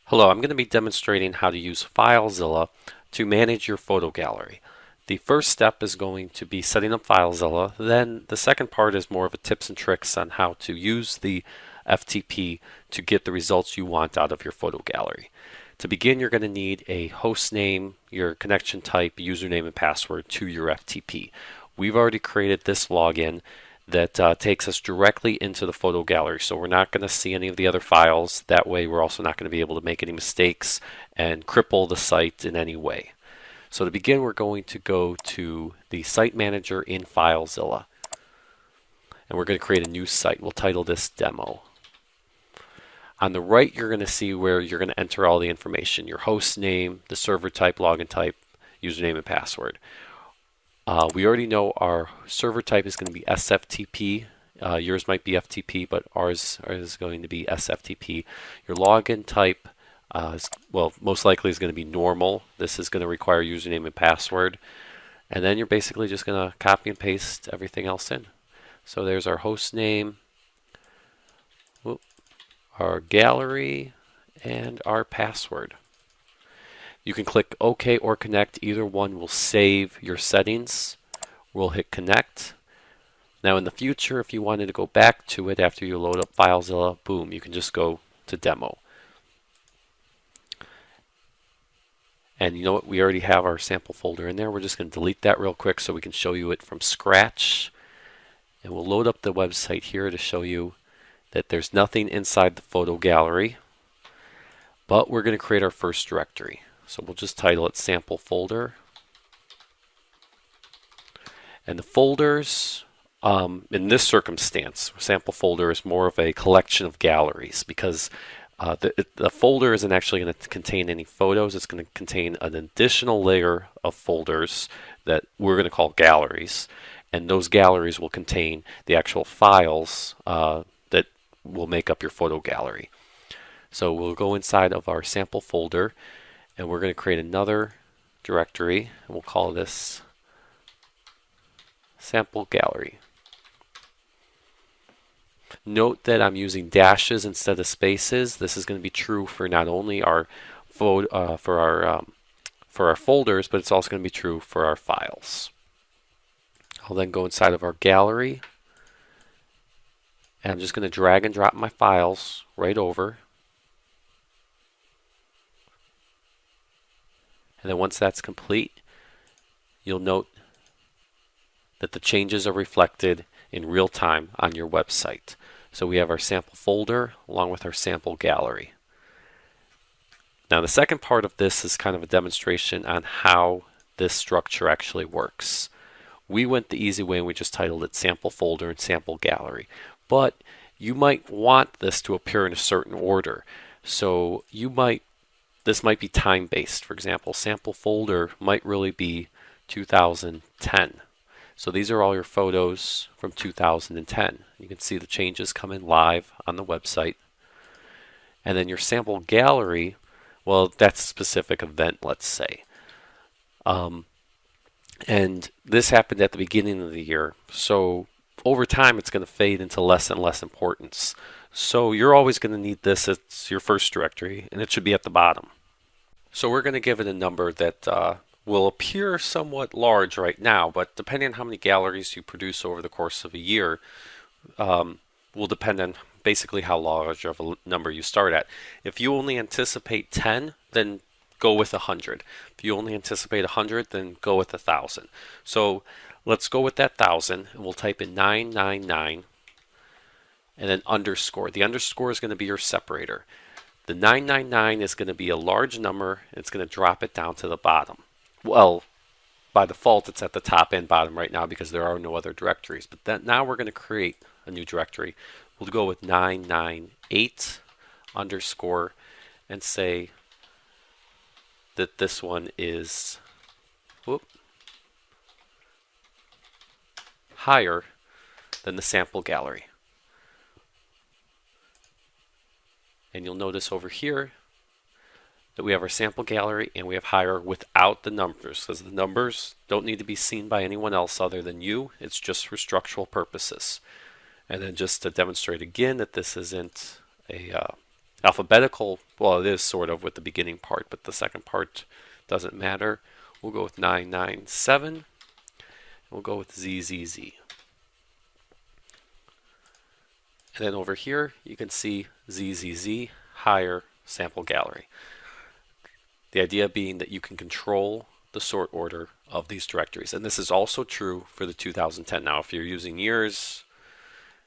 Hello, I'm going to be demonstrating how to use FileZilla to manage your photo gallery. The first step is going to be setting up FileZilla. Then the second part is more of a tips and tricks on how to use the FTP to get the results you want out of your photo gallery. To begin, you're going to need a host name, your connection type, username, and password to your FTP. We've already created this login that takes us directly into the photo gallery. So we're not going to see any of the other files. That way we're also not going to be able to make any mistakes and cripple the site in any way. So to begin, we're going to go to the site manager in FileZilla. And we're going to create a new site. We'll title this Demo. On the right, you're going to see where you're going to enter all the information, your host name, the server type, login type, username, and password. We already know our server type is going to be SFTP. Yours might be FTP, but ours is going to be SFTP. Your login type, most likely is going to be normal. This is going to require username and password. And then you're basically just going to copy and paste everything else in. So there's our host name, our gallery, and our password. You can click OK or Connect. Either one will save your settings. We'll hit Connect. Now in the future, if you wanted to go back to it after you load up FileZilla, boom, you can just go to Demo. And you know what? We already have our sample folder in there. We're just going to delete that real quick so we can show you it from scratch. And we'll load up the website here to show you that there's nothing inside the photo gallery. But we're going to create our first directory. So we'll just title it Sample Folder. And the folders, in this circumstance, Sample Folder is more of a collection of galleries because the folder isn't actually going to contain any photos. It's going to contain an additional layer of folders that we're going to call galleries. And those galleries will contain the actual files that will make up your photo gallery. So we'll go inside of our sample folder and we're going to create another directory and we'll call this sample gallery. Note that I'm using dashes instead of spaces. This is going to be true for not only our for our folders, but it's also going to be true for our files. I'll then go inside of our gallery and I'm just going to drag and drop my files right over. And then once that's complete, you'll note that the changes are reflected in real time on your website. So we have our sample folder along with our sample gallery. Now the second part of this is kind of a demonstration on how this structure actually works. We went the easy way and we just titled it sample folder and sample gallery. But you might want this to appear in a certain order. So this might be time-based. For example, sample folder might really be 2010. So these are all your photos from 2010. You can see the changes come in live on the website. And then your sample gallery, well, that's a specific event, let's say. And this happened at the beginning of the year. So over time, it's going to fade into less and less importance. So you're always going to need this as your first directory, and it should be at the bottom. So we're going to give it a number that will appear somewhat large right now, but depending on how many galleries you produce over the course of a year, will depend on basically how large of a number you start at. If you only anticipate 10, then go with 100. If you only anticipate 100, then go with 1,000. So let's go with that 1,000, and we'll type in 999 and then underscore. The underscore is going to be your separator. The 999 is going to be a large number, and it's going to drop it down to the bottom. Well, by default, it's at the top and bottom right now because there are no other directories. But now we're going to create a new directory. We'll go with 998 underscore and say that this one is higher than the sample gallery. And you'll notice over here that we have our sample gallery and we have higher without the numbers, because the numbers don't need to be seen by anyone else other than you. It's just for structural purposes. And then just to demonstrate again that this isn't a alphabetical, well, it is sort of with the beginning part, but the second part doesn't matter. We'll go with 997. We'll go with ZZZ. And then over here, you can see ZZZ, higher sample gallery. The idea being that you can control the sort order of these directories. And this is also true for the 2010. Now, if you're using years,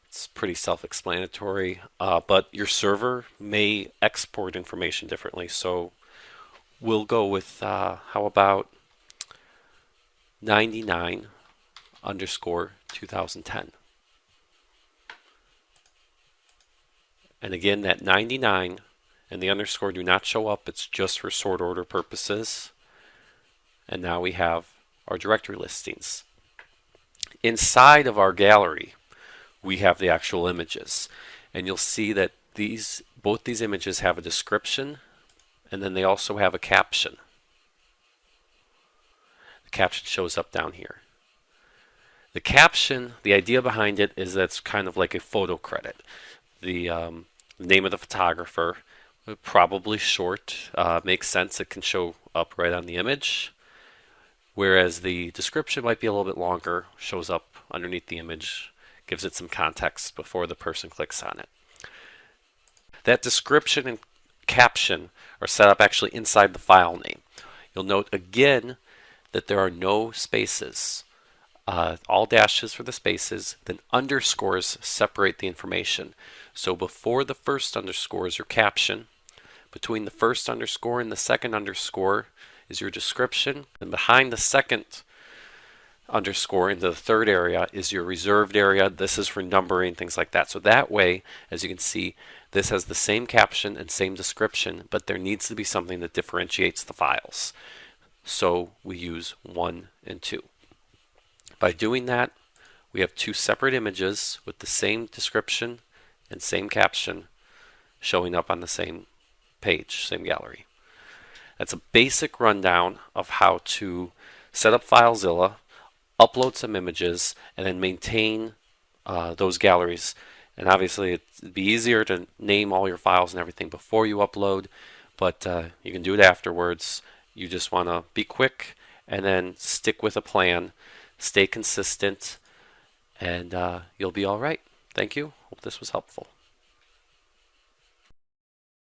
it's pretty self-explanatory, but your server may export information differently. So we'll go with, how about 99_2010. And again, that 99 and the underscore do not show up. It's just for sort order purposes. And now we have our directory listings. Inside of our gallery, we have the actual images. And you'll see that both these images have a description, and then they also have a caption. The caption shows up down here. The caption, the idea behind it is that's kind of like a photo credit. The name of the photographer, probably short, makes sense. It can show up right on the image. Whereas the description might be a little bit longer, shows up underneath the image, gives it some context before the person clicks on it. That description and caption are set up actually inside the file name. You'll note again that there are no spaces. All dashes for the spaces, then underscores separate the information. So before the first underscore is your caption, between the first underscore and the second underscore is your description, and behind the second underscore into the third area is your reserved area. This is for numbering, things like that. So that way, as you can see, this has the same caption and same description, but there needs to be something that differentiates the files. So we use 1 and 2. By doing that, we have two separate images with the same description and same caption showing up on the same page, same gallery. That's a basic rundown of how to set up FileZilla, upload some images, and then maintain those galleries. And obviously it'd be easier to name all your files and everything before you upload, but you can do it afterwards. You just want to be quick and then stick with a plan, stay consistent, and you'll be all right. Thank you. Hope this was helpful.